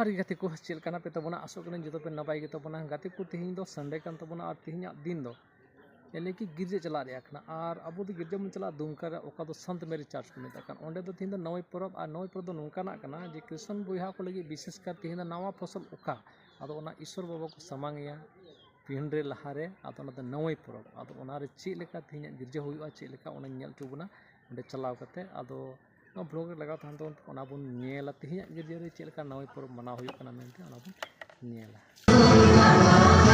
जोहार गाते को चलना पे तबना आसो करें जो पे नपाय गे तबना गाते को तीन दो संडे कान तबना और तीन दिन दो यानी कि गिरजे चला रहा और अब गिरजे मन चला दुमका ओका दो संत मेरी चर्च को मेता ओंडे दो तीन नवई परब और नवई परब दो नौकाना जे कृष्ण बहा को लगे विशेषकर तीन नवा फसल ओका अदो ईश्वर बाबा को सामांगया पिंडे लहारे अदो नवई परब अदो चेका तीन गिरजे हुआ चेका चुबना अंडे चलाव करते अदो ब्लॉग लगा तहन तो बन नेला तीन गिरजे चेका नवई परब मना हुआ मेनते बन नेला।